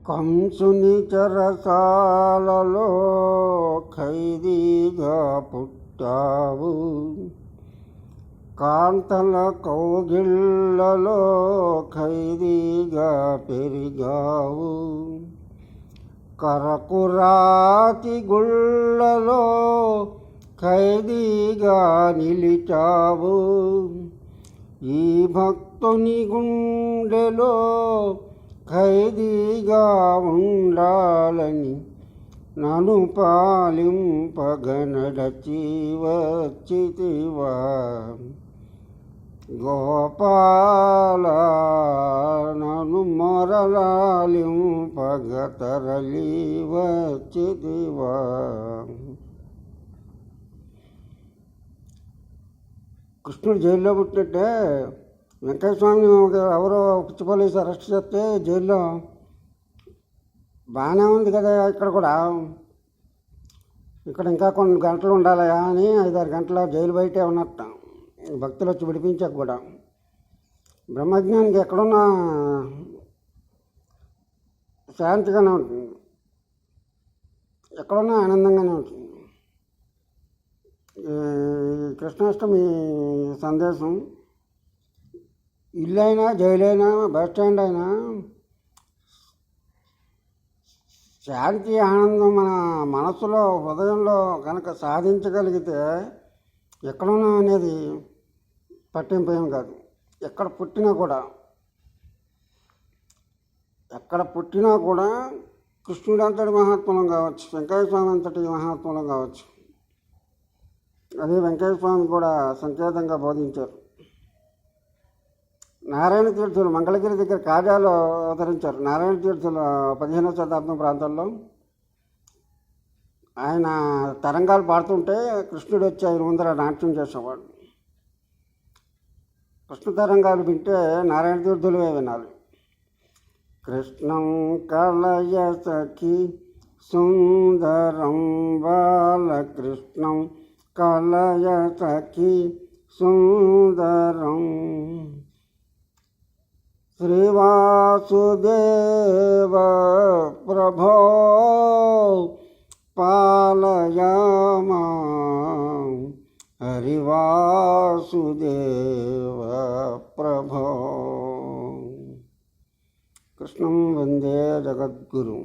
కంసుని చెరసాలలో ఖైదీగా పుట్టావు, కాంతల కౌగిళ్ళలో ఖైదీగా పెరిగావు, కరకురాతి గుళ్ళలో ఖైదీగా నిలిచావు. ఈ భక్తుని గుండెలో ఖైదీగా ఉండాలని నన్ను పాలింపగనడచి వచ్చితివా గోపాల, నన్ను మొరలాలింపగ తరలి వచ్చితివా. కృష్ణుడు జైల్లో పుట్టినట్టే వెంకటస్వామి ఎవరో పిచ్చి పోలీసు అరెస్ట్ చేస్తే జైల్లో బాగానే ఉంది కదా, ఇక్కడ కూడా ఇక్కడ ఇంకా కొన్ని గంటలు ఉండాలయా అని 5-6 గంటల జైలు బయటే ఉన్నట్ట భక్తులు వచ్చి విడిపించాక కూడా. బ్రహ్మజ్ఞానికి ఎక్కడున్నా శాంతిగానే ఉంటుంది, ఎక్కడున్నా ఆనందంగానే ఉంటుంది. కృష్ణాష్టమి సందేశం ఇల్లు అయినా, జైలు అయినా, బస్ స్టాండ్ అయినా శాంతి ఆనందం మన మనసులో హృదయంలో కనుక సాధించగలిగితే ఎక్కడున్నా అనేది పట్టింపు ఏం కాదు. ఎక్కడ పుట్టినా కూడా కృష్ణుడు అంతటి మహాత్ములం కావచ్చు, వెంకయ్య స్వామి అంతటి మహాత్ములం కావచ్చు. అది వెంకయ్య స్వామి కూడా సంకేతంగా బోధించారు. నారాయణ తీర్థులు మంగళగిరి దగ్గర కాజాలో అవతరించారు. నారాయణ తీర్థులు 15వ శతాబ్దం ప్రాంతంలో ఆయన తరంగాలు పాడుతుంటే కృష్ణుడు వచ్చి ఆయన ముందర నాట్యం చేసేవాడు. కృష్ణ తరంగాలు వింటే నారాయణ తీర్థులే వినాలి. కృష్ణం కలయ సఖి సుందరం బాలకృష్ణం కలయ సఖి సుందరం శ్రీవాసుదేవ ప్రభో పాలయ మాం హరివాసుదేవ ప్రభో. కృష్ణం వందే జగద్గురుం.